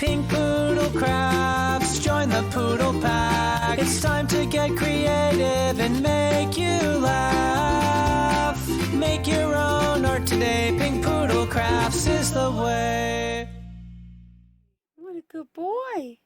Pink Poodle Crafts, join the Poodle Pack. It's time to get creative and make you laugh. Make your own art today. Pink Poodle Crafts is the way. What a good boy.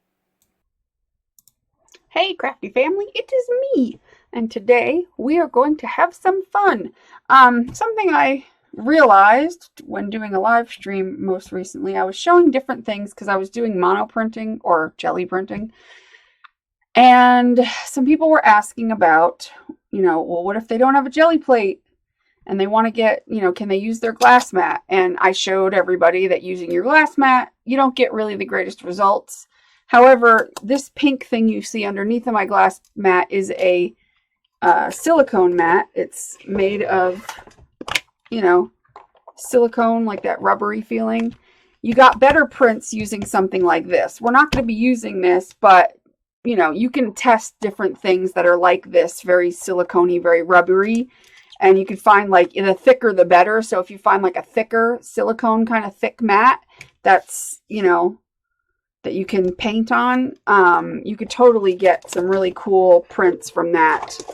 Hey crafty family, it is me, and today we are going to have some fun. Something I realized when doing a live stream most recently, I was showing different things because I was doing monoprinting or jelly printing, and some people were asking about, well, what if they don't have a jelly plate and they want to get, can they use their glass mat? And I showed everybody that using your glass mat, you don't get really the greatest results. However, this pink thing you see underneath of my glass mat is a silicone mat. It's made of, silicone, like that rubbery feeling. You got better prints using something like this. We're not going to be using this, but, you can test different things that are like this, very silicone-y, very rubbery. And you can find, like, the thicker the better. So if you find, like, a thicker silicone kind of thick mat, that's, that you can paint on, you could totally get some really cool prints from that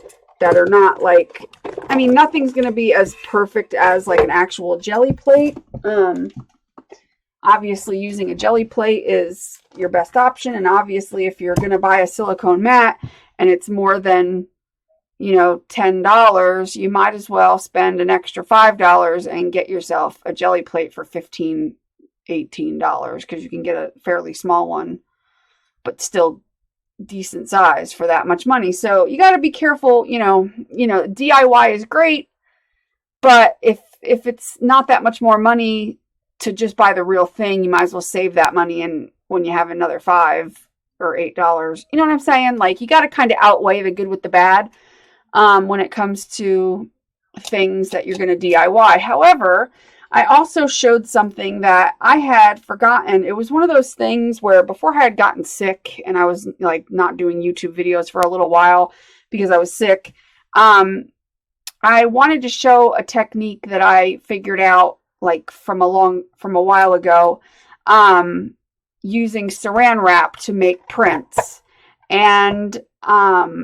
are not like, nothing's going to be as perfect as like an actual jelly plate. Obviously using a jelly plate is your best option. And obviously if you're going to buy a silicone mat and it's more than, $10, you might as well spend an extra $5 and get yourself a jelly plate for $15, $18 because you can get a fairly small one, but still decent size for that much money. So you got to be careful. DIY is great, but if it's not that much more money to just buy the real thing, you might as well save that money. And when you have another $5 or $8, you know what I'm saying? Like, you got to kind of outweigh the good with the bad when it comes to things that you're going to DIY. However, I also showed something that I had forgotten. It was one of those things where before I had gotten sick and I was like not doing YouTube videos for a little while because I was sick. I wanted to show a technique that I figured out like from a while ago, using Saran wrap to make prints. And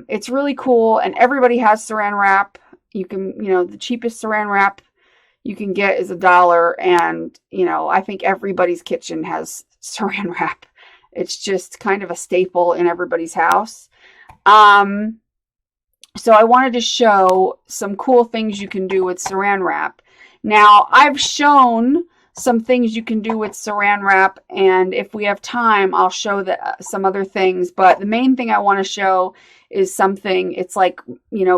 it's really cool. And everybody has Saran wrap. You can, the cheapest Saran wrap you can get is $1. And, I think everybody's kitchen has Saran wrap. It's just kind of a staple in everybody's house. So I wanted to show some cool things you can do with Saran wrap. Now, I've shown some things you can do with Saran wrap, and if we have time, I'll show some other things. But the main thing I want to show is something, it's like,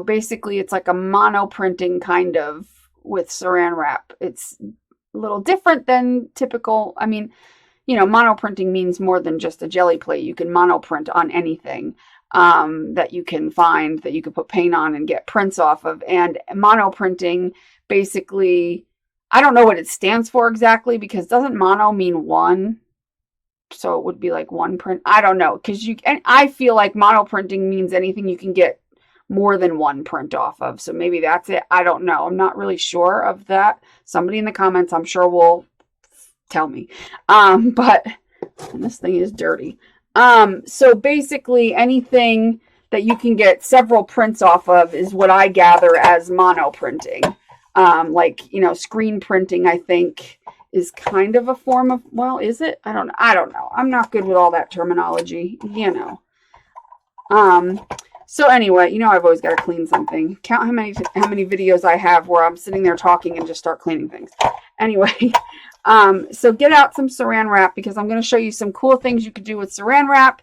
basically it's like a monoprinting kind of with Saran wrap. It's a little different than typical. Monoprinting means more than just a jelly plate. You can monoprint on anything that you can find that you can put paint on and get prints off of. And monoprinting, basically, I don't know what it stands for exactly, because doesn't mono mean one? So it would be like one print. I don't know, and I feel like monoprinting means anything you can get more than one print off of. So maybe that's it. I don't know. I'm not really sure of that. Somebody in the comments, I'm sure, will tell me. But this thing is dirty. So basically anything that you can get several prints off of is what I gather as monoprinting. Screen printing, I think, is kind of a form of, well, is it? I don't know. I'm not good with all that terminology, So anyway, I've always got to clean something. Count how many videos I have where I'm sitting there talking and just start cleaning things. Anyway, so get out some Saran wrap, because I'm going to show you some cool things you could do with Saran wrap,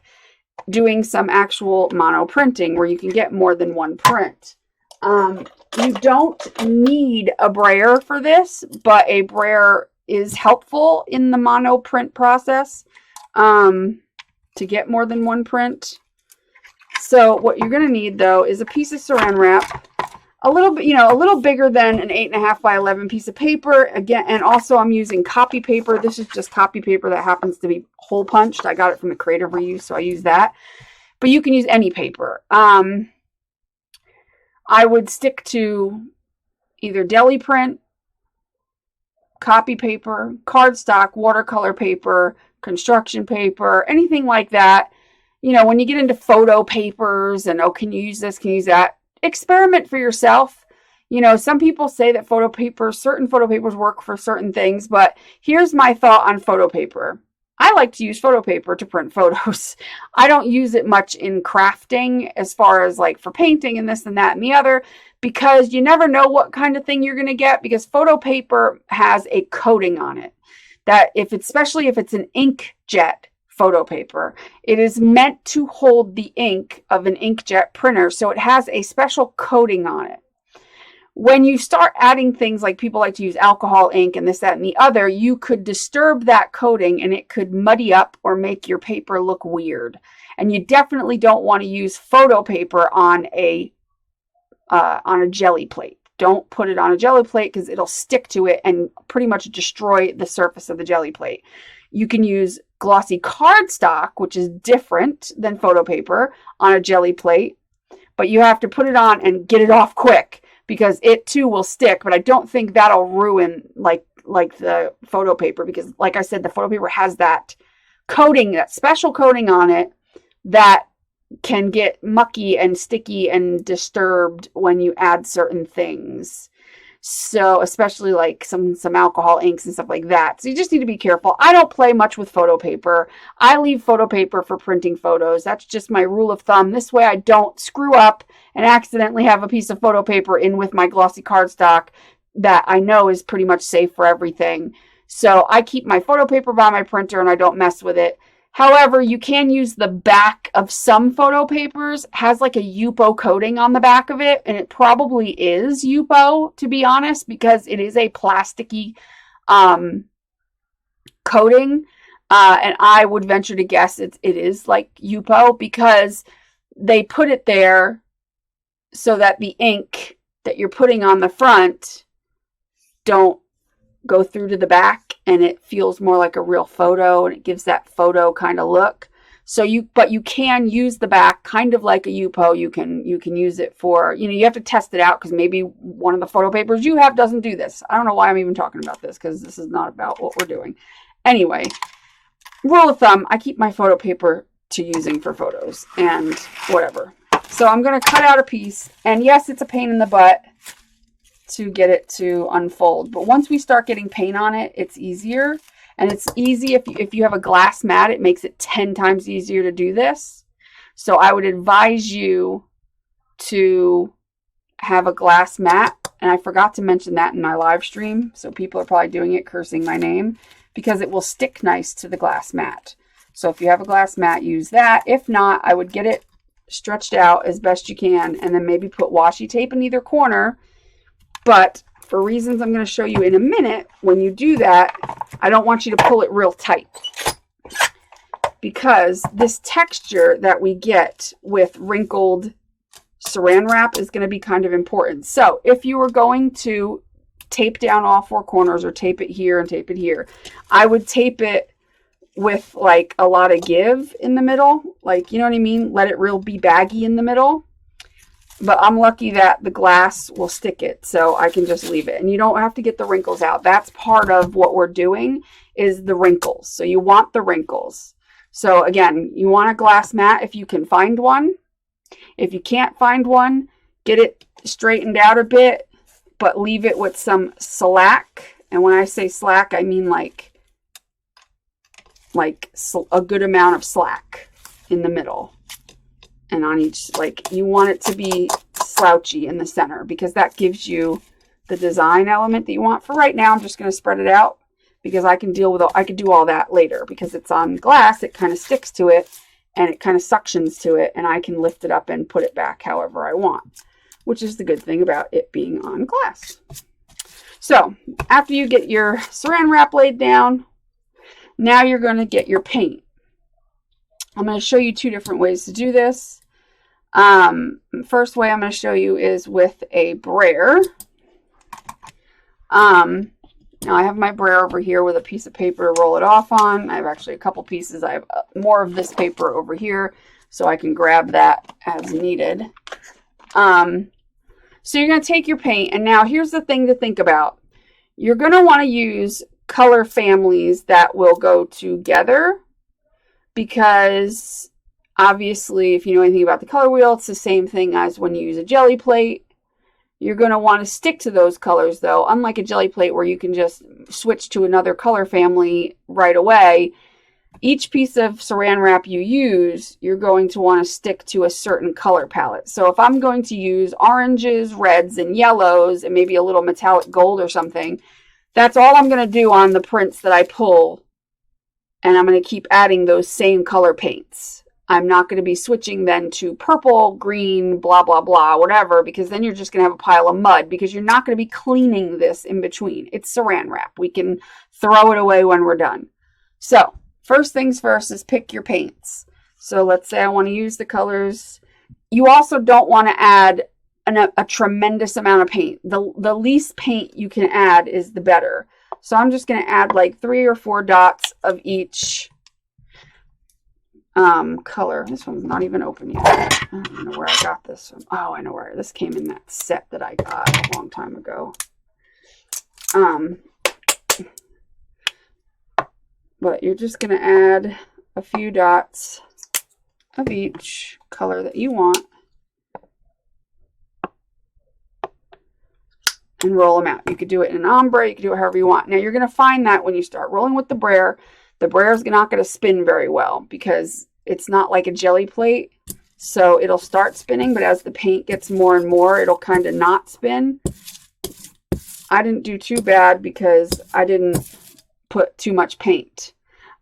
doing some actual monoprinting where you can get more than one print. You don't need a brayer for this, but a brayer is helpful in the monoprint process to get more than one print. So what you're going to need, though, is a piece of Saran wrap, a little bit, a little bigger than an 8.5 by 11 piece of paper. Again, and also I'm using copy paper. This is just copy paper that happens to be hole punched. I got it from the Creative Reuse, so I use that. But you can use any paper. I would stick to either deli print, copy paper, cardstock, watercolor paper, construction paper, anything like that. You know, when you get into photo papers and, oh, can you use this, can you use that? Experiment for yourself. You know, some people say that certain photo papers work for certain things, but here's my thought on photo paper. I like to use photo paper to print photos. I don't use it much in crafting as far as like for painting and this and that and the other, because you never know what kind of thing you're going to get, because photo paper has a coating on it that especially if it's an inkjet photo paper, it is meant to hold the ink of an inkjet printer. So it has a special coating on it. When you start adding things like people like to use alcohol ink and this, that, and the other, you could disturb that coating and it could muddy up or make your paper look weird. And you definitely don't want to use photo paper on a jelly plate. Don't put it on a jelly plate because it'll stick to it and pretty much destroy the surface of the jelly plate. You can use glossy cardstock, which is different than photo paper, on a jelly plate, but you have to put it on and get it off quick, because it too will stick, but I don't think that'll ruin like the photo paper, because like I said, the photo paper has that coating, that special coating on it that can get mucky and sticky and disturbed when you add certain things. So especially like some alcohol inks and stuff like that. So you just need to be careful. I don't play much with photo paper. I leave photo paper for printing photos. That's just my rule of thumb. This way I don't screw up and accidentally have a piece of photo paper in with my glossy cardstock that I know is pretty much safe for everything. So I keep my photo paper by my printer and I don't mess with it. However, you can use the back of some photo papers, has like a Yupo coating on the back of it, and it probably is Yupo, to be honest, because it is a plasticky coating, and I would venture to guess it is like Yupo, because they put it there so that the ink that you're putting on the front don't go through to the back, and it feels more like a real photo, and it gives that photo kind of look. But you can use the back kind of like a Yupo. You can use it for, you have to test it out, because maybe one of the photo papers you have doesn't do this. I don't know why I'm even talking about this, because this is not about what we're doing. Anyway, rule of thumb, I keep my photo paper to using for photos and whatever. So I'm going to cut out a piece, and yes, it's a pain in the butt to get it to unfold, but once we start getting paint on it, it's easier. And it's easy if you have a glass mat, it makes it 10 times easier to do this. So I would advise you to have a glass mat, and I forgot to mention that in my live stream, so people are probably doing it cursing my name, because it will stick nice to the glass mat. So if you have a glass mat, use that. If not, I would get it stretched out as best you can, and then maybe put washi tape in either corner. But for reasons I'm going to show you in a minute, when you do that, I don't want you to pull it real tight, because this texture that we get with wrinkled Saran wrap is going to be kind of important. So if you were going to tape down all four corners, or tape it here and tape it here, I would tape it with like a lot of give in the middle, like, you know what I mean? Let it real be baggy in the middle. But I'm lucky that the glass will stick it, so I can just leave it. And you don't have to get the wrinkles out. That's part of what we're doing, is the wrinkles. So you want the wrinkles. So again, you want a glass mat if you can find one. If you can't find one, get it straightened out a bit, but leave it with some slack. And when I say slack, I mean like a good amount of slack in the middle. And on each, like, you want it to be slouchy in the center, because that gives you the design element that you want. For right now, I'm just going to spread it out, because I can do all that later, because it's on glass. It kind of sticks to it and it kind of suctions to it, and I can lift it up and put it back however I want, which is the good thing about it being on glass. So after you get your Saran wrap laid down, now you're going to get your paint. I'm going to show you two different ways to do this. First way I'm going to show you is with a brayer. Now I have my brayer over here with a piece of paper to roll it off on. I have actually a couple pieces. I have more of this paper over here, so I can grab that as needed. So you're going to take your paint, and now here's the thing to think about. You're going to want to use color families that will go together, because obviously if you know anything about the color wheel, it's the same thing as when you use a Gelli plate. You're going to want to stick to those colors though, unlike a Gelli plate where you can just switch to another color family right away. Each piece of Saran wrap you use, you're going to want to stick to a certain color palette. So if I'm going to use oranges, reds, and yellows, and maybe a little metallic gold or something, that's all I'm going to do on the prints that I pull. And I'm going to keep adding those same color paints. I'm not going to be switching then to purple, green, blah, blah, blah, whatever, because then you're just going to have a pile of mud, because you're not going to be cleaning this in between. It's Saran wrap. We can throw it away when we're done. So first things first is pick your paints. So let's say I want to use the colors. You also don't want to add a tremendous amount of paint. The least paint you can add is the better. So I'm just going to add like 3 or 4 dots of each color. This one's not even open yet. I don't know where I got this from. Oh, I know where. This came in that set that I got a long time ago. But you're just going to add a few dots of each color that you want and roll them out. You could do it in an ombre, you could do it however you want. Now you're going to find that when you start rolling with the brayer is not going to spin very well because it's not like a Gelli plate. So it'll start spinning, but as the paint gets more and more, it'll kind of not spin. I didn't do too bad because I didn't put too much paint.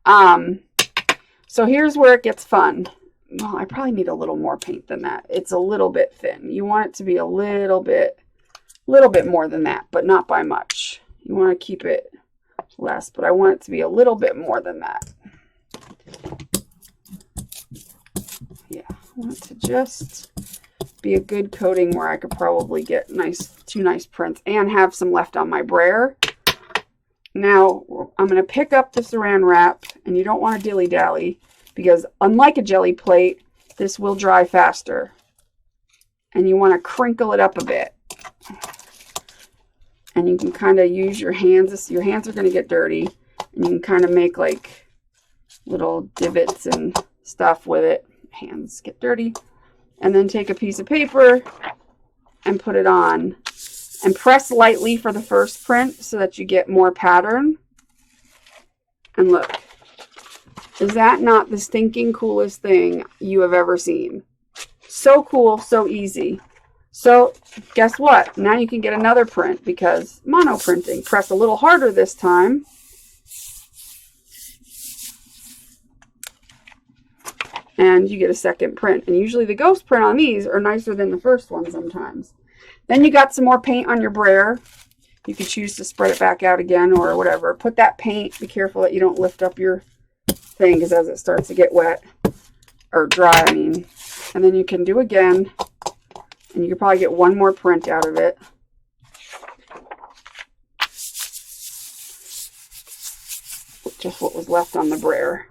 So here's where it gets fun. Well, I probably need a little more paint than that. It's a little bit thin. You want it to be a little bit more than that, but not by much. You want to keep it less, but I want it to be a little bit more than that. Yeah, I want it to just be a good coating where I could probably get two nice prints and have some left on my brayer. Now I'm going to pick up the Saran wrap, and you don't want to dilly-dally because unlike a Gelli plate, this will dry faster. And you want to crinkle it up a bit. And you can kind of use your hands. Your hands are going to get dirty. And you can kind of make like little divots and stuff with it. Hands get dirty. And then take a piece of paper and put it on. And press lightly for the first print so that you get more pattern. And look. Is that not the stinking coolest thing you have ever seen? So cool, so easy. So guess what? Now you can get another print because monoprinting. Press a little harder this time. And you get a second print. And usually the ghost print on these are nicer than the first one sometimes. Then you got some more paint on your brayer. You can choose to spread it back out again or whatever. Put that paint. Be careful that you don't lift up your thing because as it starts to get wet or dry, I mean. And then you can do again. And you can probably get one more print out of it. Just what was left on the brayer.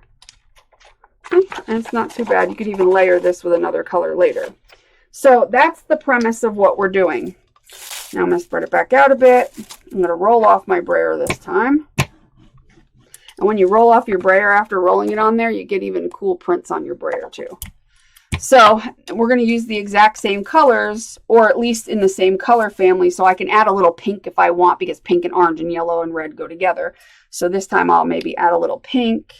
And it's not too bad. You could even layer this with another color later. So that's the premise of what we're doing. Now I'm going to spread it back out a bit. I'm going to roll off my brayer this time. And when you roll off your brayer after rolling it on there, you get even cool prints on your brayer too. So we're going to use the exact same colors, or at least in the same color family, so I can add a little pink if I want, because pink and orange and yellow and red go together. So this time I'll maybe add a little pink.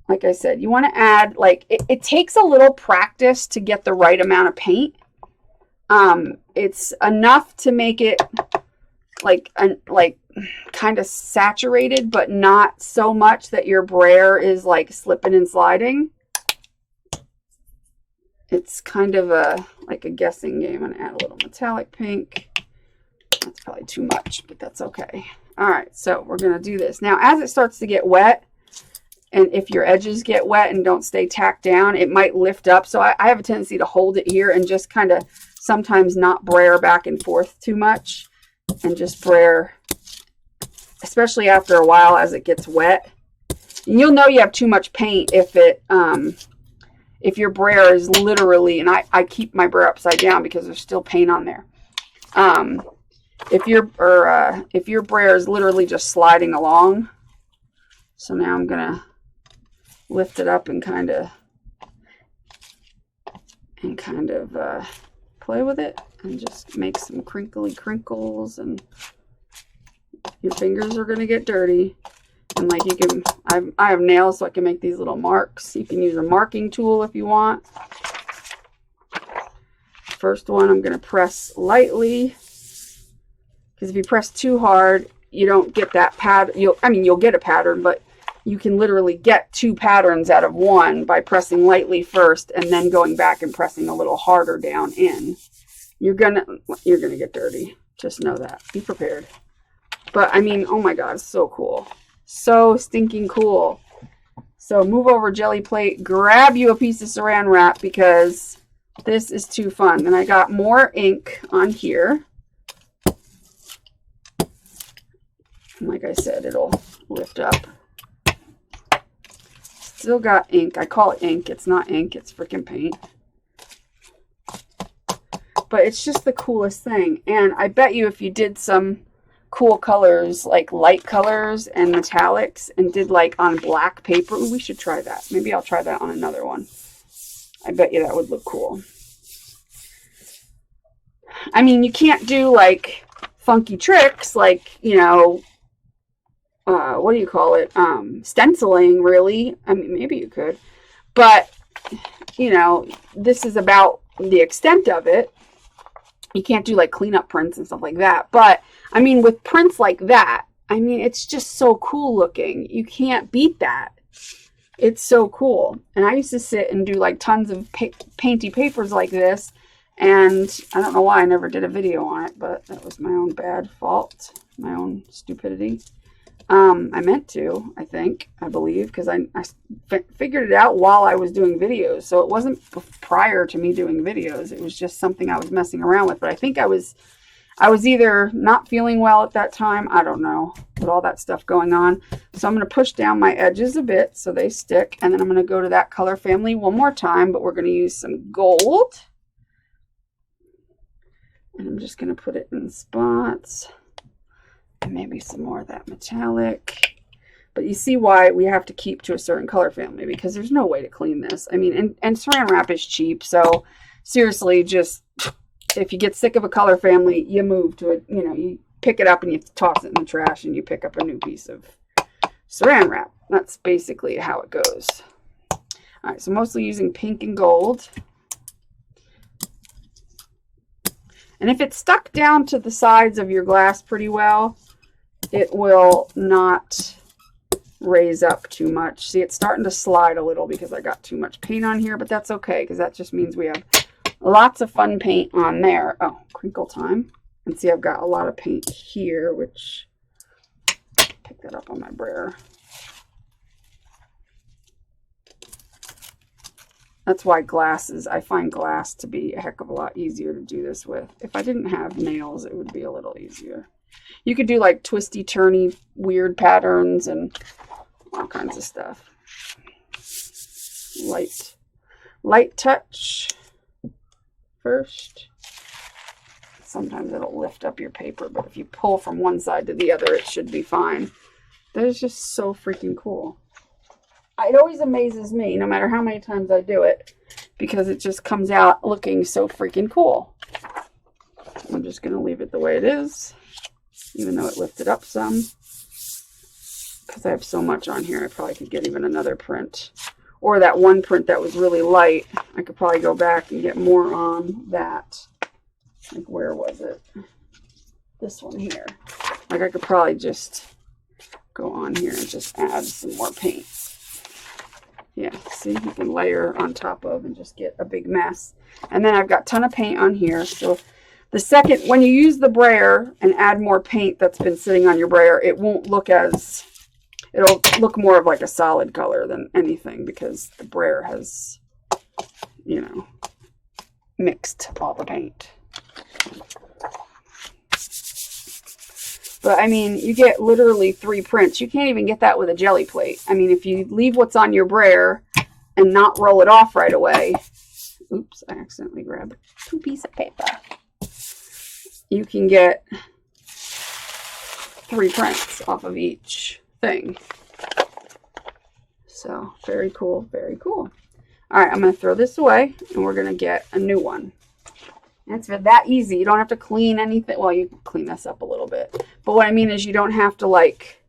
Like I said, you want to add, like, it takes a little practice to get the right amount of paint. It's enough to make it like kind of saturated, but not so much that your brayer is like slipping and sliding. It's kind of like a guessing game. I'm going to add a little metallic pink. That's probably too much, but that's okay. All right, so we're going to do this. Now, as it starts to get wet, and if your edges get wet and don't stay tacked down, it might lift up. So I have a tendency to hold it here and just kind of sometimes not brayer back and forth too much. And just brayer, especially after a while as it gets wet. And you'll know you have too much paint if your brayer is literally, and I keep my brayer upside down because there's still paint on there. if your brayer is literally just sliding along. So now I'm gonna lift it up and kind of play with it and just make some crinkly crinkles, and your fingers are gonna get dirty. And like you can, I have nails so I can make these little marks. You can use a marking tool if you want. First one I'm gonna press lightly, because if you press too hard, you don't get that pattern. You'll get a pattern, but you can literally get 2 patterns out of one by pressing lightly first and then going back and pressing a little harder down in. You're gonna get dirty. Just know that. Be prepared. But I mean, oh my god, it's so cool. So stinking cool. So move over, Gelli plate, grab you a piece of Saran wrap, because this is too fun. And I got more ink on here. And like I said, it'll lift up. Still got ink. I call it ink. It's not ink. It's freaking paint. But it's just the coolest thing. And I bet you if you did some cool colors, like light colors and metallics, and did like on black paper, ooh, we should try that. Maybe I'll try that on another one. I bet you that would look cool. I mean, you can't do like funky tricks like, you know, what do you call it? Stenciling, really. I mean, maybe you could. But, you know, this is about the extent of it. You can't do like cleanup prints and stuff like that. But, I mean, with prints like that, I mean, it's just so cool looking. You can't beat that. It's so cool. And I used to sit and do like tons of painty papers like this. And I don't know why I never did a video on it, but that was my own bad fault. My own stupidity. I meant to, I believe, because I figured it out while I was doing videos. So it wasn't prior to me doing videos. It was just something I was messing around with. But I think I was either not feeling well at that time. I don't know. With all that stuff going on. So I'm going to push down my edges a bit so they stick. And then I'm going to go to that color family one more time. But we're going to use some gold. And I'm just going to put it in spots. And maybe some more of that metallic. But you see why we have to keep to a certain color family, because there's no way to clean this. I mean, and Saran wrap is cheap, so seriously, just if you get sick of a color family, you move to it. You know, you pick it up and you toss it in the trash and you pick up a new piece of Saran wrap. That's basically how it goes. All right, so mostly using pink and gold. And if it's stuck down to the sides of your glass pretty well, it will not raise up too much. See, it's starting to slide a little because I got too much paint on here, but that's okay, because that just means we have lots of fun paint on there. Oh, crinkle time. And see, I've got a lot of paint here, which, pick that up on my brayer. That's why glasses, I find glass to be a heck of a lot easier to do this with. If I didn't have nails, it would be a little easier. You could do like twisty, turny, weird patterns and all kinds of stuff. Light touch first. Sometimes it'll lift up your paper, but if you pull from one side to the other, it should be fine. That is just so freaking cool. It always amazes me, no matter how many times I do it, because it just comes out looking so freaking cool. I'm just going to leave it the way it is, even though it lifted up some, because I have so much on here. I probably could get even another print, or that one print that was really light. I could probably go back and get more on that. Like, where was it? This one here. Like, I could probably just go on here and just add some more paint. Yeah, see, you can layer on top of and just get a big mess. And then I've got a ton of paint on here. So the second, when you use the brayer and add more paint that's been sitting on your brayer, it won't look as, it'll look more of like a solid color than anything, because the brayer has, you know, mixed all the paint. But I mean, you get literally 3 prints. You can't even get that with a Gelli plate. I mean, if you leave what's on your brayer and not roll it off right away. Oops, I accidentally grabbed 2 pieces of paper. You can get 3 prints off of each thing. So, very cool, very cool. All right, I'm going to throw this away, and we're going to get a new one. It's that easy. You don't have to clean anything. Well, you can clean this up a little bit. But what I mean is you don't have to, like,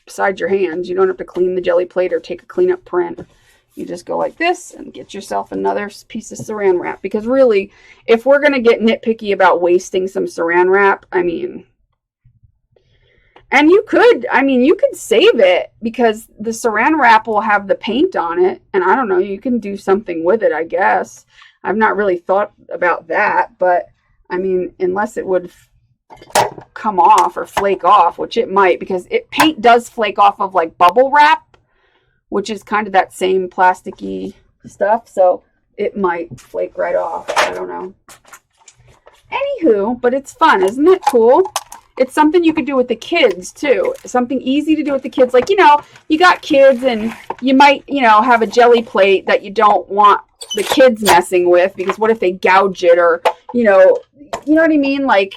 beside your hands, you don't have to clean the jelly plate or take a cleanup print. You just go like this and get yourself another piece of Saran wrap. Because really, if we're going to get nitpicky about wasting some Saran wrap, I mean... And you could save it because the Saran wrap will have the paint on it. And I don't know, you can do something with it, I guess. I've not really thought about that. But, I mean, unless it would come off or flake off, which it might. Because paint does flake off of, like, bubble wrap, which is kind of that same plasticky stuff. So, it might flake right off. I don't know. Anywho, but it's fun. Isn't it cool? It's something you could do with the kids, too. Something easy to do with the kids. Like, you know, you got kids and you might, you know, have a jelly plate that you don't want the kids messing with. Because what if they gouge it or, you know what I mean? Like,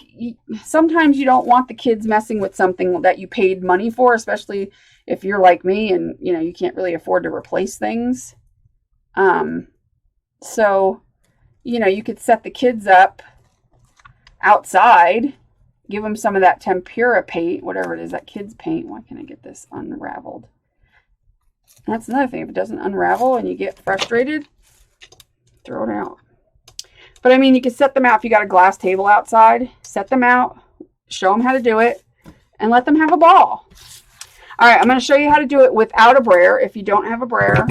sometimes you don't want the kids messing with something that you paid money for. Especially if you're like me and, you know, you can't really afford to replace things. So, you know, you could set the kids up outside. Give them some of that tempera paint, whatever it is, that kids paint. Why can't I get this unraveled? And that's another thing. If it doesn't unravel and you get frustrated, throw it out. But I mean, you can set them out if you got a glass table outside. Set them out, show them how to do it, and let them have a ball. All right, I'm going to show you how to do it without a brayer. If you don't have a brayer,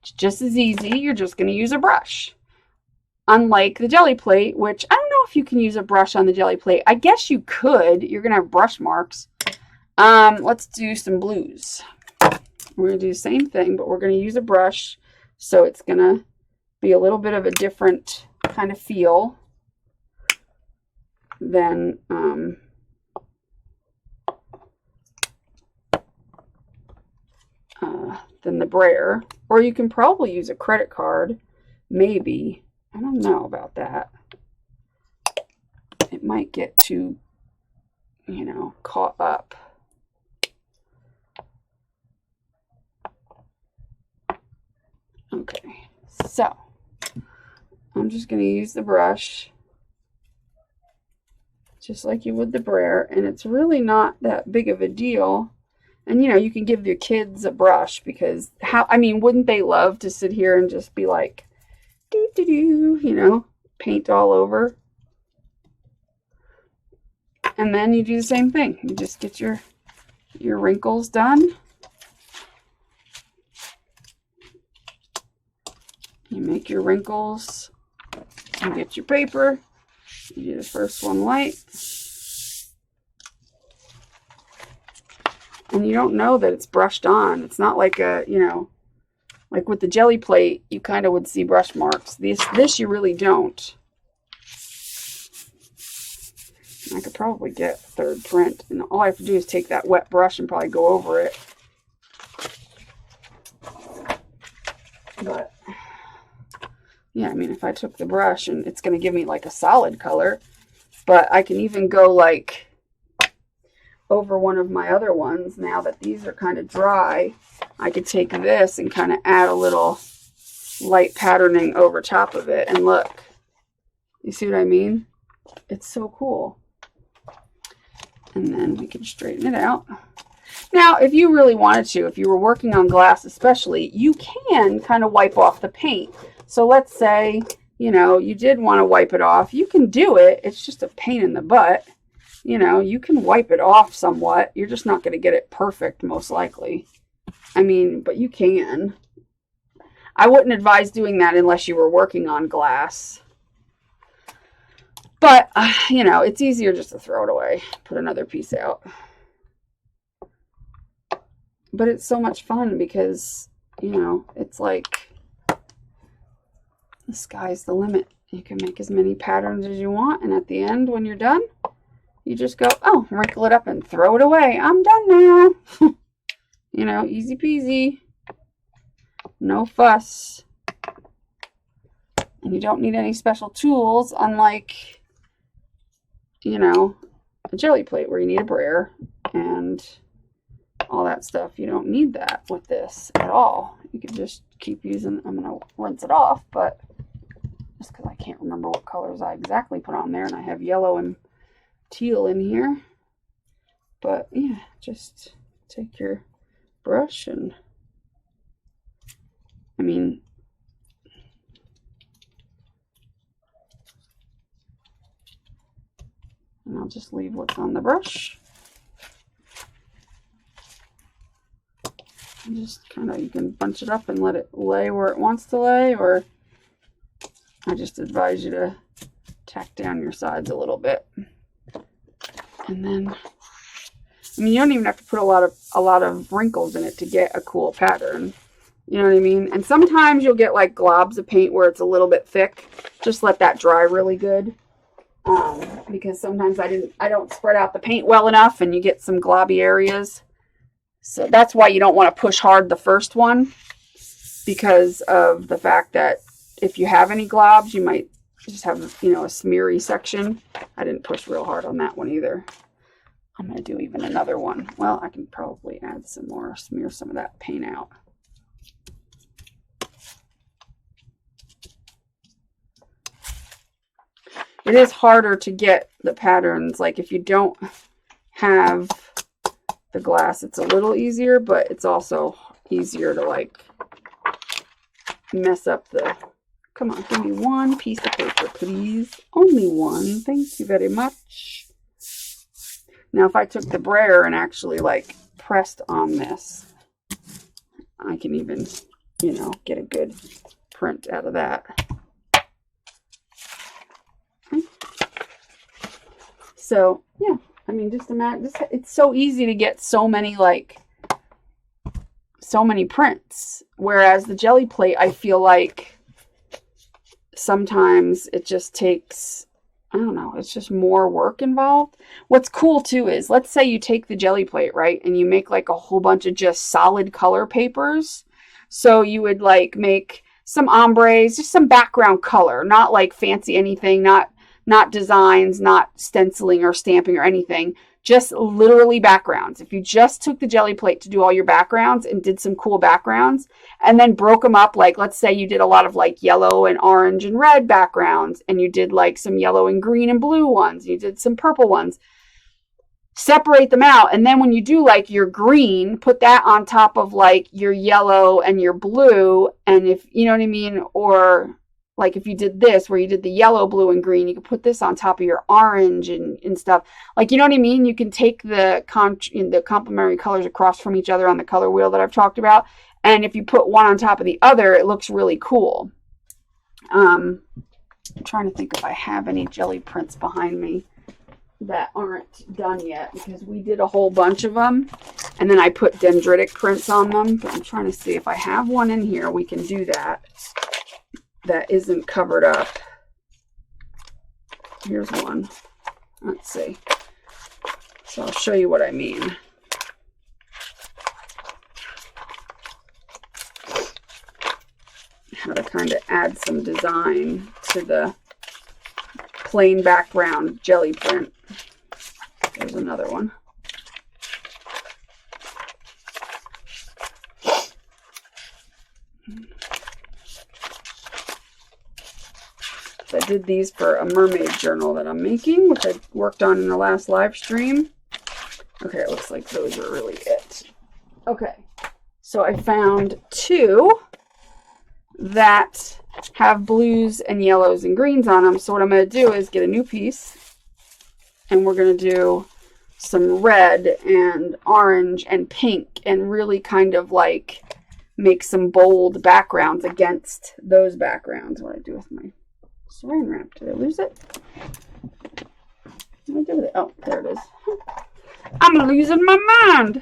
it's just as easy. You're just going to use a brush. Unlike the jelly plate, which I don't know if you can use a brush on the jelly plate. I guess you could. You're going to have brush marks. Let's do some blues. We're going to do the same thing, but we're going to use a brush. So it's going to be a little bit of a different kind of feel than the brayer. Or you can probably use a credit card. Maybe. I don't know about that. It might get too, you know, caught up. Okay, so I'm just going to use the brush just like you would the brayer, and it's really not that big of a deal. And, you know, you can give your kids a brush because, wouldn't they love to sit here and just be like, you know, paint all over. And then you do the same thing. You just get your wrinkles done. You make your wrinkles. You get your paper. You do the first one light. And you don't know that it's brushed on. It's not like a, you know, like with the jelly plate, you kind of would see brush marks. This you really don't. I could probably get a third print. And all I have to do is take that wet brush and probably go over it. But, yeah, I mean, if I took the brush and it's going to give me like a solid color. But I can even go like over one of my other ones now that these are kind of dry. I could take this and kind of add a little light patterning over top of it. And look, you see what I mean? It's so cool. And then we can straighten it out. Now, if you really wanted to, if you were working on glass especially, you can kind of wipe off the paint. So let's say, you know, you did want to wipe it off. You can do it. It's just a pain in the butt. You know, you can wipe it off somewhat. You're just not going to get it perfect, most likely. I mean, but you can. I wouldn't advise doing that unless you were working on glass. But, you know, it's easier just to throw it away. Put another piece out. But it's so much fun because, you know, it's like the sky's the limit. You can make as many patterns as you want. And at the end, when you're done, you just go, oh, wrinkle it up and throw it away. I'm done now. You know, easy peasy. No fuss. And you don't need any special tools, unlike, you know, a jelly plate where you need a brayer. and all that stuff. You don't need that with this at all. You can just keep using, I'm going to rinse it off, but just because I can't remember what colors I exactly put on there, and I have yellow and teal in here. But yeah, just take your brush and, I mean, and I'll just leave what's on the brush. And just kind of, you can bunch it up and let it lay where it wants to lay, or I just advise you to tack down your sides a little bit. And then, I mean, you don't even have to put a lot of wrinkles in it to get a cool pattern. You know what I mean? And sometimes you'll get like globs of paint where it's a little bit thick. Just let that dry really good. Because sometimes I don't spread out the paint well enough and you get some globby areas. So that's why you don't want to push hard the first one, because of the fact that if you have any globs, you might just have, you know, a smeary section. I didn't push real hard on that one either. I'm going to do even another one. Well, I can probably add some more, smear some of that paint out. It is harder to get the patterns. Like if you don't have the glass, it's a little easier, but it's also easier to like mess up the, come on, give me one piece of paper, please. Only one. Thank you very much. Now, if I took the brayer and actually like pressed on this, I can even, you know, get a good print out of that. Okay. So, yeah, I mean, just imagine, it's so easy to get so many prints. Whereas the Gelli plate, I feel like sometimes it just takes, I don't know, it's just more work involved. What's cool too is, let's say you take the Gelli plate, right, and you make like a whole bunch of just solid color papers. So you would like make some ombres, just some background color, not like fancy anything, not designs, not stenciling or stamping or anything, just literally backgrounds. If you just took the Gelli plate to do all your backgrounds and did some cool backgrounds and then broke them up, like let's say you did a lot of like yellow and orange and red backgrounds, and you did like some yellow and green and blue ones, you did some purple ones, separate them out, and then when you do like your green, put that on top of like your yellow and your blue, and if you know what I mean, or like if you did this where you did the yellow, blue, and green, you could put this on top of your orange and stuff. Like, you know what I mean? You can take the complementary colors across from each other on the color wheel that I've talked about. And if you put one on top of the other, it looks really cool. I'm trying to think if I have any Gelli prints behind me that aren't done yet, because we did a whole bunch of them. And then I put dendritic prints on them. But I'm trying to see if I have one in here. We can do that. That isn't covered up. Here's one. Let's see. So I'll show you what I mean. How to kind of add some design to the plain background Gelli print. There's another one. I did these for a mermaid journal that I'm making, which I worked on in the last live stream. Okay, it looks like those are really it. Okay, so I found two that have blues and yellows and greens on them. So what I'm going to do is get a new piece, and we're going to do some red and orange and pink and really kind of like make some bold backgrounds against those backgrounds. What do I do with my Saran wrap? Did I lose it? What did I do with it? Oh, there it is. I'm losing my mind.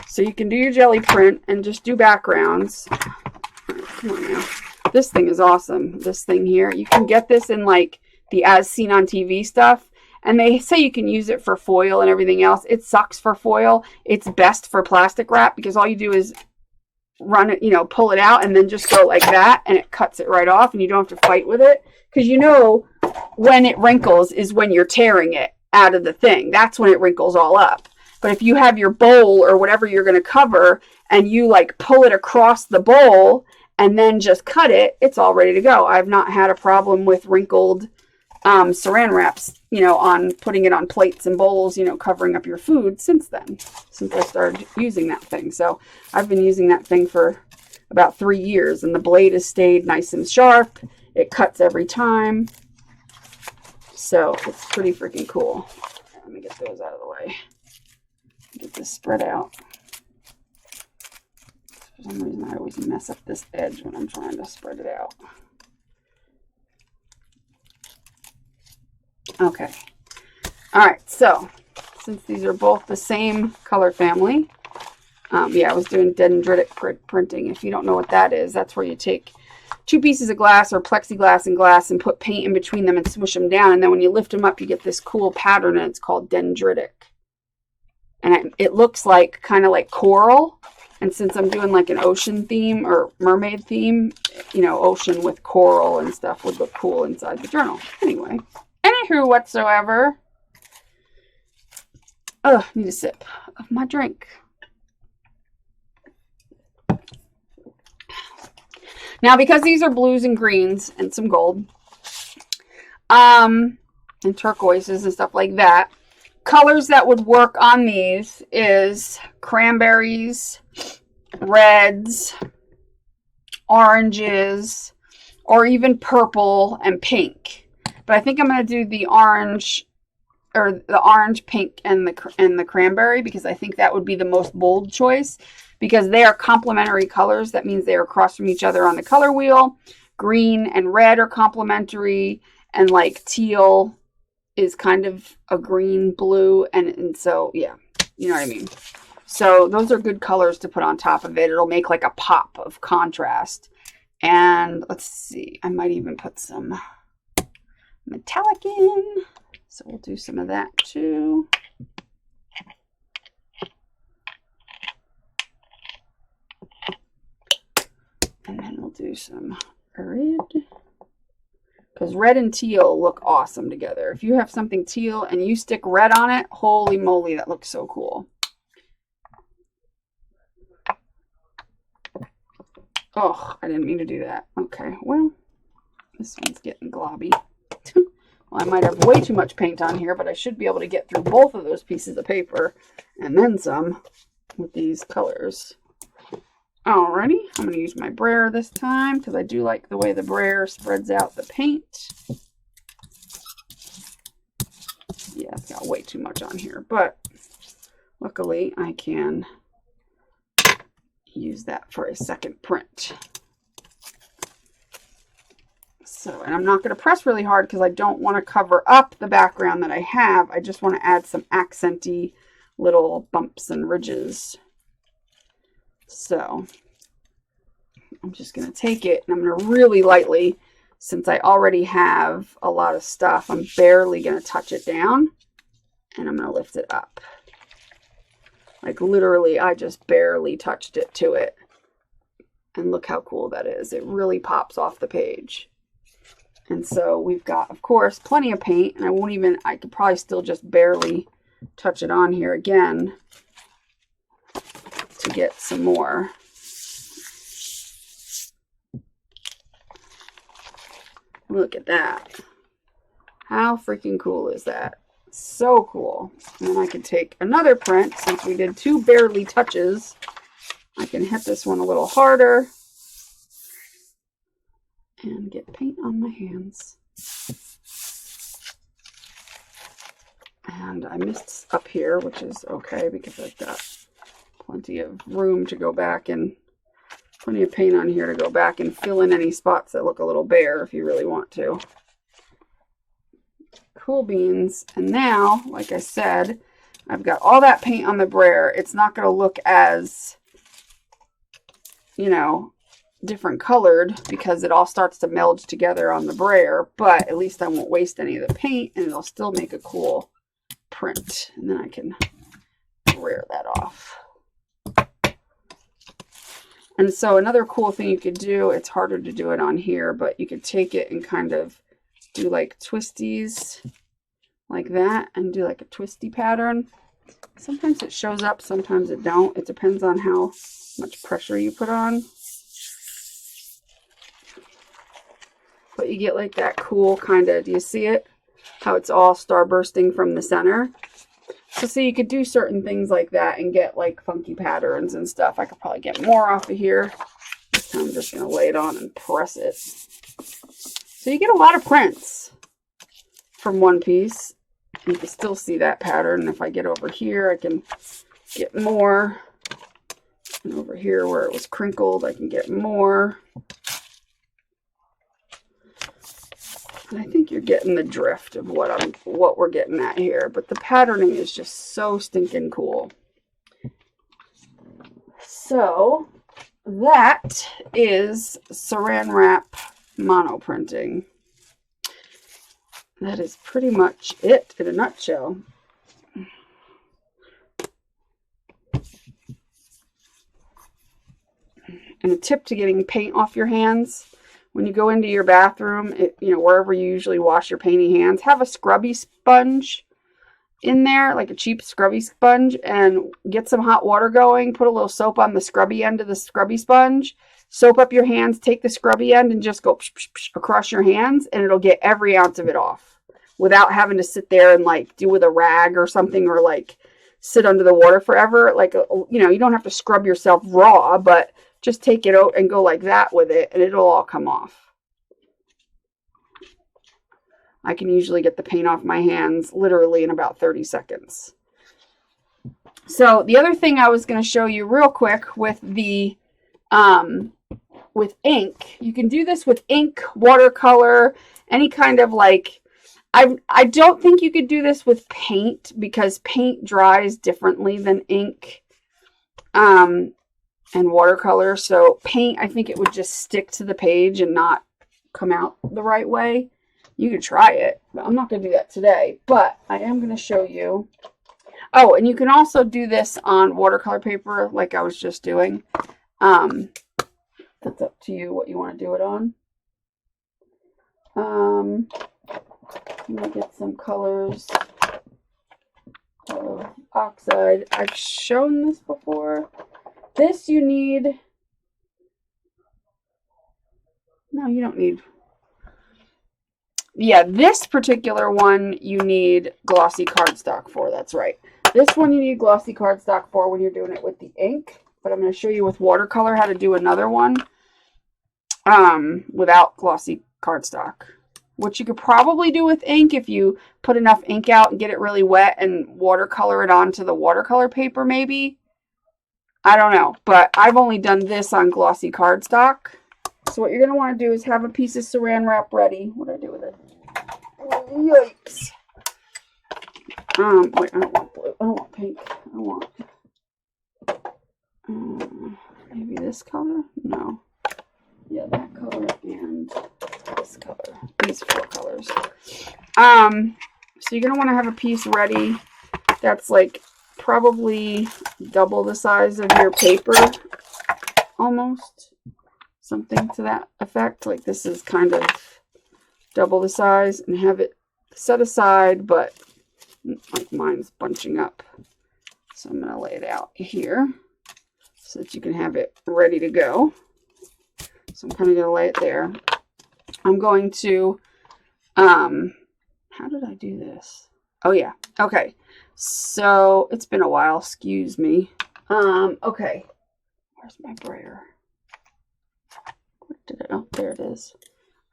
So you can do your Gelli print and just do backgrounds. Right, come on now. This thing is awesome. This thing here. You can get this in like the As Seen on TV stuff. And they say you can use it for foil and everything else. It sucks for foil. It's best for plastic wrap because all you do is run it, you know, pull it out and then just go like that and it cuts it right off and you don't have to fight with it. Because you know when it wrinkles is when you're tearing it. out of the thing. That's when it wrinkles all up. But if you have your bowl or whatever you're going to cover and you like pull it across the bowl and then just cut it, it's all ready to go. I've not had a problem with wrinkled Saran wraps, you know, on putting it on plates and bowls, you know, covering up your food since then, since I started using that thing. So I've been using that thing for about 3 years, and the blade has stayed nice and sharp. It cuts every time. So it's pretty freaking cool. Let me get those out of the way. Get this spread out. For some reason, I always mess up this edge when I'm trying to spread it out. Okay. All right. So since these are both the same color family, yeah, I was doing dendritic printing. If you don't know what that is, that's where you take 2 pieces of glass or plexiglass and glass and put paint in between them and smush them down. And then when you lift them up, you get this cool pattern, and it's called dendritic. And it looks like kind of like coral. And since I'm doing like an ocean theme or mermaid theme, you know, ocean with coral and stuff would look cool inside the journal. Anyway, anywho whatsoever. Ugh, need a sip of my drink. Now, because these are blues and greens and some gold, and turquoises and stuff like that, colors that would work on these is cranberries, reds, oranges, or even purple and pink. But I think I'm going to do the orange, or the orange, pink, and the cranberry, because I think that would be the most bold choice, because they are complementary colors. That means they are across from each other on the color wheel. Green and red are complementary, and like teal is kind of a green blue, and so yeah, you know what I mean. So those are good colors to put on top of it. It'll make like a pop of contrast. And let's see, I might even put some metallic in, so we'll do some of that too. And then we'll do some red, because red and teal look awesome together. If you have something teal and you stick red on it, holy moly, that looks so cool. Oh, I didn't mean to do that. Okay, well, this one's getting globby. Well, I might have way too much paint on here, but I should be able to get through both of those pieces of paper and then some with these colors. Alrighty, I'm going to use my brayer this time because I do like the way the brayer spreads out the paint. Yeah, it's got way too much on here, but luckily I can use that for a second print. So, and I'm not going to press really hard because I don't want to cover up the background that I have. I just want to add some accenty little bumps and ridges. So I'm just going to take it, and I'm going to really lightly, since I already have a lot of stuff, I'm barely going to touch it down, and I'm going to lift it up. Like literally, I just barely touched it to it. And look how cool that is. It really pops off the page. And so we've got, of course, plenty of paint, and I could probably still just barely touch it on here again to get some more. Look at that. How freaking cool is that? So cool. And then I can take another print, since we did 2 barely touches. I can hit this one a little harder and get paint on my hands. And I missed up here, which is okay because I've got plenty of room to go back, and plenty of paint on here to go back and fill in any spots that look a little bare if you really want to. Cool beans. And now, like I said, I've got all that paint on the brayer. It's not going to look as, you know, different colored because it all starts to meld together on the brayer, but at least I won't waste any of the paint, and it'll still make a cool print. And then I can brayer that off. And so another cool thing you could do, it's harder to do it on here, but you could take it and kind of do like twisties like that and do like a twisty pattern. Sometimes it shows up, sometimes it don't. It depends on how much pressure you put on. But you get like that cool kind of, do you see it? How it's all starbursting from the center. So see, you could do certain things like that and get like funky patterns and stuff. I could probably get more off of here. This time I'm just going to lay it on and press it. So you get a lot of prints from one piece. You can still see that pattern. And if I get over here, I can get more. And over here where it was crinkled, I can get more. And I think you're getting the drift of what we're getting at here. But the patterning is just so stinking cool. So that is Saran Wrap monoprinting. That is pretty much it in a nutshell. And a tip to getting paint off your hands. When you go into your bathroom, wherever you usually wash your painty hands, have a scrubby sponge in there, like a cheap scrubby sponge, and get some hot water going. Put a little soap on the scrubby end of the scrubby sponge. Soap up your hands, take the scrubby end, and just go psh, psh, psh, across your hands, and it'll get every ounce of it off without having to sit there and like do with a rag or something, or like sit under the water forever. Like, you don't have to scrub yourself raw, but just take it out and go like that with it, and it'll all come off. I can usually get the paint off my hands literally in about 30 seconds. So the other thing I was going to show you real quick with the with ink, you can do this with ink, watercolor, any kind of like, I don't think you could do this with paint because paint dries differently than ink. And watercolor. So paint, I think it would just stick to the page and not come out the right way. You could try it, but I'm not going to do that today. But I am going to show you. Oh, and you can also do this on watercolor paper like I was just doing. That's up to you what you want to do it on. Let me get some colors of oxide. I've shown this before. This you need, no, you don't need, yeah, this particular one you need glossy cardstock for, that's right. This one you need glossy cardstock for when you're doing it with the ink, but I'm going to show you with watercolor how to do another one without glossy cardstock. What you could probably do with ink if you put enough ink out and get it really wet and watercolor it onto the watercolor paper maybe. I don't know, but I've only done this on glossy cardstock. So what you're going to want to do is have a piece of Saran Wrap ready. What do I do with it? Yikes. Wait, I don't want blue. I don't want pink. I want maybe this color? No. Yeah, that color and this color. These 4 colors. So you're going to want to have a piece ready that's like probably double the size of your paper, almost, something to that effect. Like this is kind of double the size, and have it set aside, but like mine's bunching up, so I'm going to lay it out here so that you can have it ready to go. So I'm kind of going to lay it there. I'm going to how did I do this? Oh yeah, okay. So it's been a while, excuse me. Okay. Where's my brayer? What did it, oh, there it is.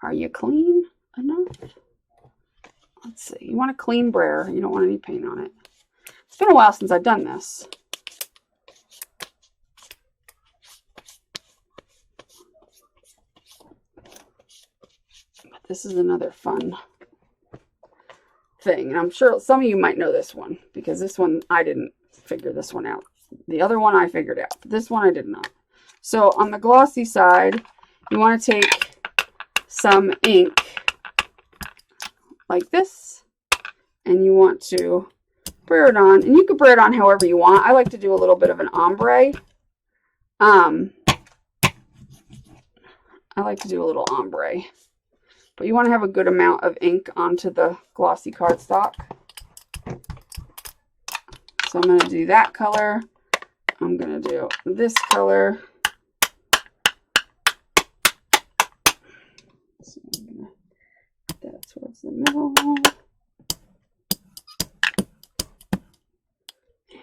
Are you clean enough? Let's see. You want a clean brayer. You don't want any paint on it. It's been a while since I've done this. But this is another fun thing, and I'm sure some of you might know this one, because this one I didn't figure this one out. The other one I figured out, but this one I did not. So on the glossy side, you want to take some ink like this, and you want to brayer it on, and you can brayer it on however you want. I like to do a little bit of an ombre. I like to do a little ombre. But you want to have a good amount of ink onto the glossy cardstock. So I'm going to do that color. I'm going to do this color. So I'm going to put that towards the middle.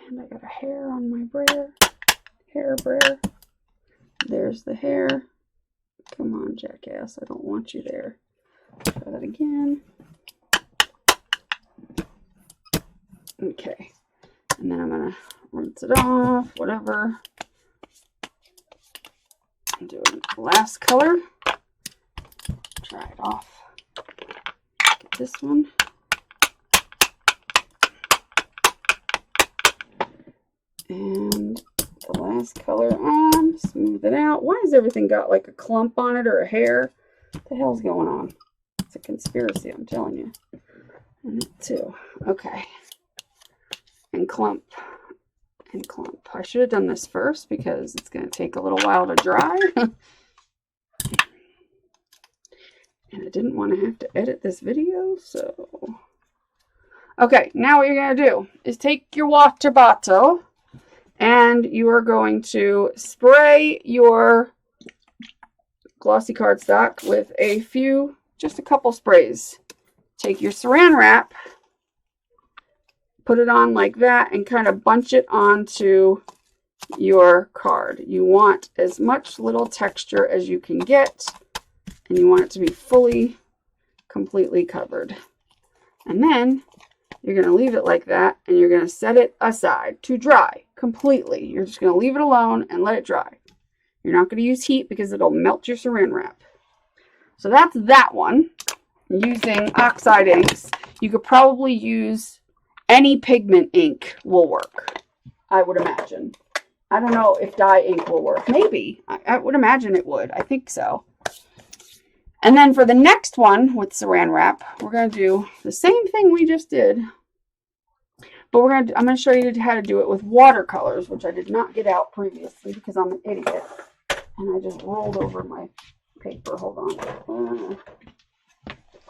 And I got a hair on my brayer. Hair brayer. There's the hair. Come on, jackass. I don't want you there. Try that again. Okay. And then I'm going to rinse it off, whatever. I'm doing the last color. Dry it off. Get this one. And the last color on. Smooth it out. Why has everything got like a clump on it or a hair? What the hell's going on? It's a conspiracy, I'm telling you. And it too. Okay. And clump. And clump. I should have done this first because it's going to take a little while to dry. And I didn't want to have to edit this video, so. Okay, now what you're going to do is take your water bottle and you are going to spray your glossy cardstock with a few, just a couple sprays. Take your Saran wrap, put it on like that, and kind of bunch it onto your card. You want as much little texture as you can get, and you want it to be fully, completely covered. And then you're going to leave it like that, and you're going to set it aside to dry completely. You're just going to leave it alone and let it dry. You're not going to use heat because it'll melt your Saran wrap. So that's that one. Using oxide inks, you could probably use any pigment ink will work, I would imagine. I don't know if dye ink will work. Maybe. I would imagine it would. I think so. And then for the next one with Saran wrap, we're going to do the same thing we just did. But I'm going to show you how to do it with watercolors, which I did not get out previously because I'm an idiot. And I just rolled over my paper. Hold on.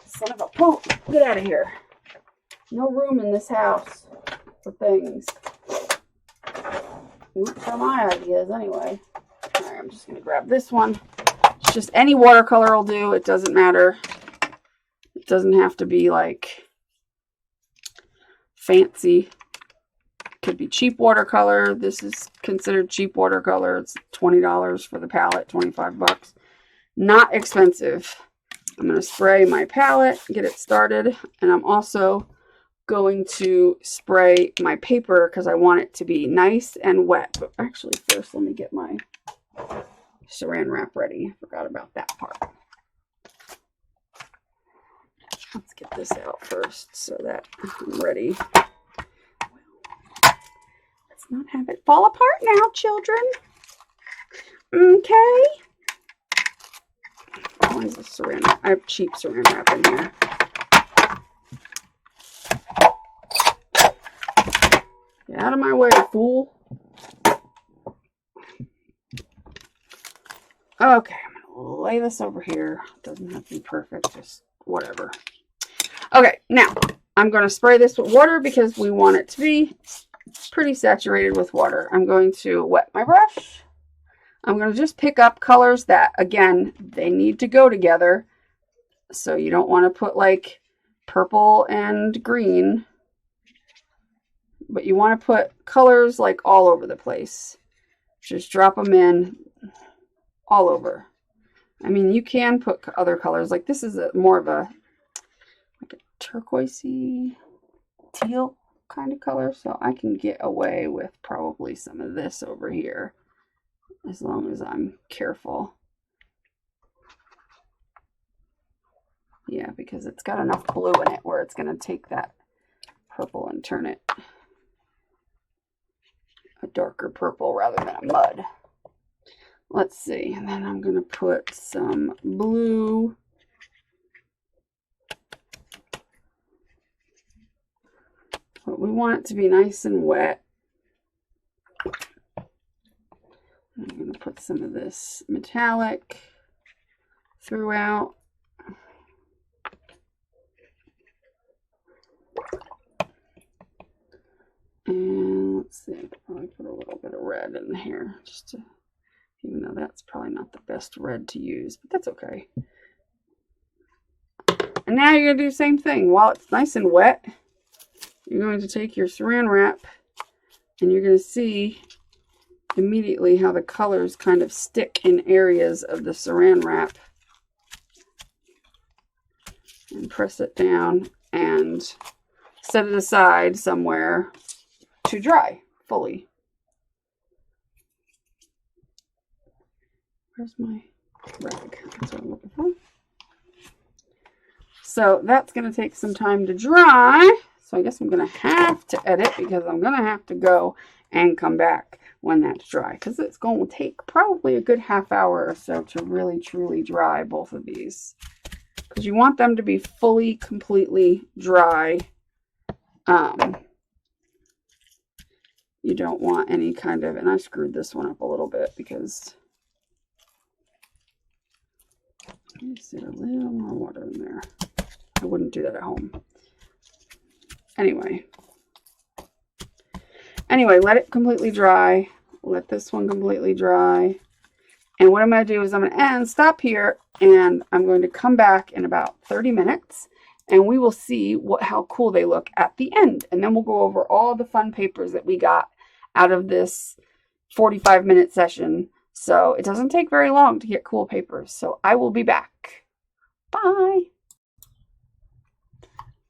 Son of a poop. Get out of here. No room in this house for things. Not for my ideas, anyway. Alright, I'm just going to grab this one. It's just any watercolor will do. It doesn't matter. It doesn't have to be like fancy. It could be cheap watercolor. This is considered cheap watercolor. It's $20 for the palette, 25 bucks. Not expensive. I'm going to spray my palette, get it started, and I'm also going to spray my paper because I want it to be nice and wet. But actually, first, let me get my Saran wrap ready. I forgot about that part. Let's get this out first so that I'm ready. Let's not have it fall apart now, children. Okay. Why is this Saran wrap? I have cheap Saran wrap in here. Get out of my way, fool. Okay, I'm going to lay this over here. It doesn't have to be perfect, just whatever. Okay, now I'm going to spray this with water because we want it to be pretty saturated with water. I'm going to wet my brush. I'm going to just pick up colors that, again, they need to go together. So you don't want to put like purple and green. But you want to put colors like all over the place. Just drop them in all over. I mean, you can put other colors. Like this is more of a turquoisey teal kind of color. So I can get away with probably some of this over here. As long as I'm careful. Yeah, because it's got enough blue in it where it's going to take that purple and turn it a darker purple rather than a mud. Let's see. And then I'm going to put some blue. But we want it to be nice and wet. I'm going to put some of this metallic throughout. And Let's see, I could probably put a little bit of red in here, just to, even though that's probably not the best red to use, but that's okay. And now you're going to do the same thing. While it's nice and wet, you're going to take your Saran wrap and you're going to see immediately how the colors kind of stick in areas of the Saran wrap. And press it down and set it aside somewhere to dry fully. Where's my rag? That's what I'm looking for. So that's going to take some time to dry. So I guess I'm going to have to edit because I'm going to have to go and come back when that's dry. Because it's going to take probably a good half hour or so to really truly dry both of these. Because you want them to be fully, completely dry. You don't want any kind of, and I screwed this one up a little bit because I just did a little more water in there. I wouldn't do that at home. Anyway, let it completely dry. Let this one completely dry. And what I'm going to do is I'm going to stop here, and I'm going to come back in about 30 minutes, and we will see how cool they look at the end. And then we'll go over all the fun papers that we got out of this 45-minute session. So it doesn't take very long to get cool papers. So I will be back. Bye.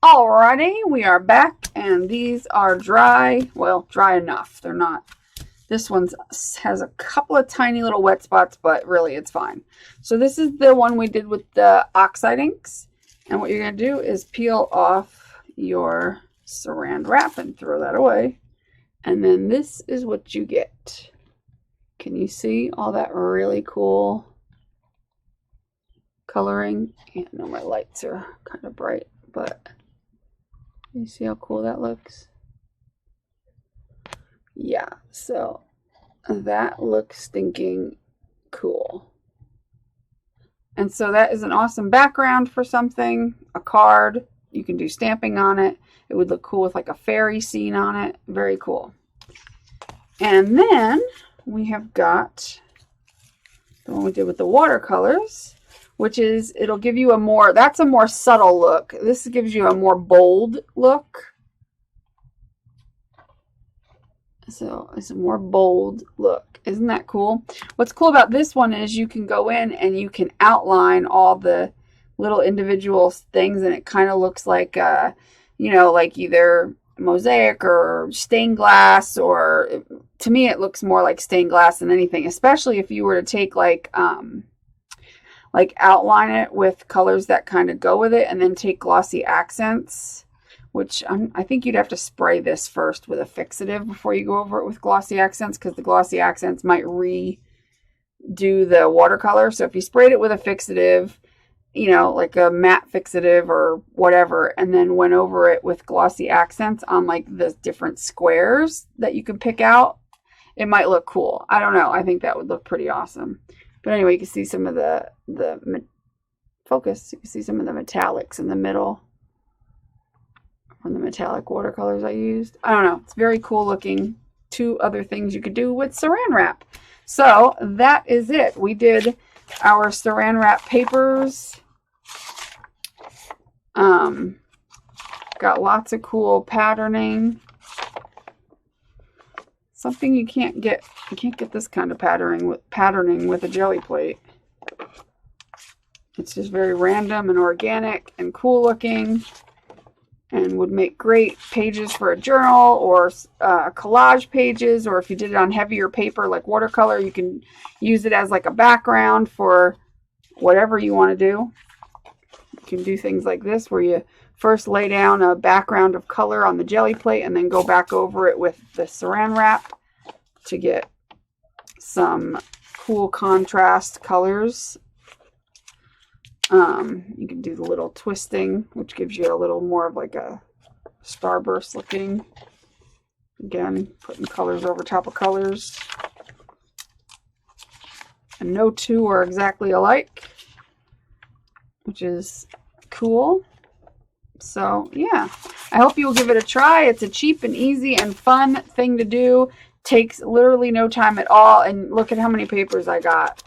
Alrighty, we are back, and these are dry. Well, dry enough. They're not. This one has a couple of tiny little wet spots, but really it's fine. So this is the one we did with the oxide inks. And what you're going to do is peel off your Saran wrap and throw that away. And then this is what you get. Can you see all that really cool coloring? I know my lights are kind of bright, but you see how cool that looks? Yeah, so that looks stinking cool. And so that is an awesome background for something, a card. You can do stamping on it. It would look cool with like a fairy scene on it. Very cool. And then we have got the one we did with the watercolors, which is, it'll give you a more, that's a more subtle look. This gives you a more bold look. So it's a more bold look. Isn't that cool? What's cool about this one is you can go in and you can outline all the little individual things, and it kind of looks like, you know, like either mosaic or stained glass, or to me it looks more like stained glass than anything, especially if you were to take like outline it with colors that kind of go with it, and then take glossy accents. Which I think you'd have to spray this first with a fixative before you go over it with glossy accents, because the glossy accents might redo the watercolor. So if you sprayed it with a fixative, you know, like a matte fixative or whatever, and then went over it with glossy accents on like the different squares that you can pick out, it might look cool. I don't know. I think that would look pretty awesome. But anyway, you can see some of the focus. You can see some of the metallics in the middle from the metallic watercolors I used. I don't know. It's very cool looking. Two other things you could do with Saran wrap. So that is it. We did our Saran wrap papers. Got lots of cool patterning. Something you can't get this kind of patterning with a jelly plate. It's just very random and organic and cool looking, and would make great pages for a journal or collage pages, or if you did it on heavier paper like watercolor, you can use it as like a background for whatever you want to do. You can do things like this where you first lay down a background of color on the jelly plate and then go back over it with the Saran wrap to get some cool contrast colors. You can do the little twisting, which gives you a little more of like a starburst looking. Again, putting colors over top of colors. And no two are exactly alike, which is cool. So yeah, I hope you will give it a try. It's a cheap and easy and fun thing to do. Takes literally no time at all. And look at how many papers I got.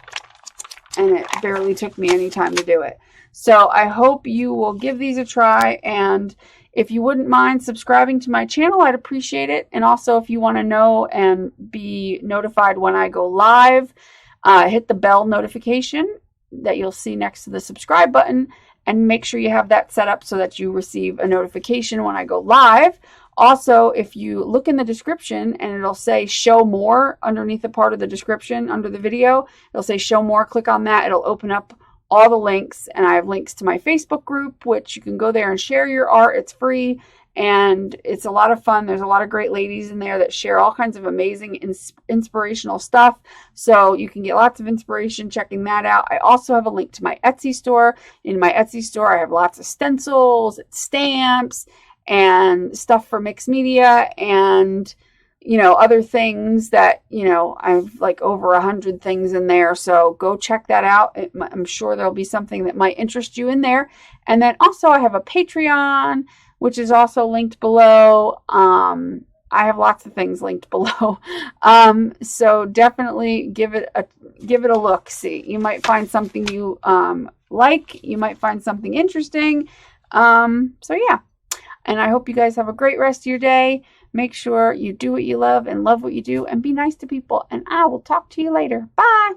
And it barely took me any time to do it. So I hope you will give these a try. And if you wouldn't mind subscribing to my channel, I'd appreciate it. And also if you want to know and be notified when I go live, hit the bell notification that you'll see next to the subscribe button. And make sure you have that set up so that you receive a notification when I go live. Also, if you look in the description and it'll say show more underneath the part of the description under the video, it'll say show more. Click on that. It'll open up all the links, and I have links to my Facebook group, which you can go there and share your art. It's free and it's a lot of fun. There's a lot of great ladies in there that share all kinds of amazing inspirational stuff. So you can get lots of inspiration checking that out. I also have a link to my Etsy store. In my Etsy store, I have lots of stencils, stamps, and stuff for mixed media, and other things that I've like over 100 things in there. So go check that out. I'm sure there'll be something that might interest you in there. And then also I have a Patreon, which is also linked below. I have lots of things linked below. So definitely give it a look. See, you might find something you like. You might find something interesting. So yeah. And I hope you guys have a great rest of your day. Make sure you do what you love and love what you do and be nice to people. And I will talk to you later. Bye.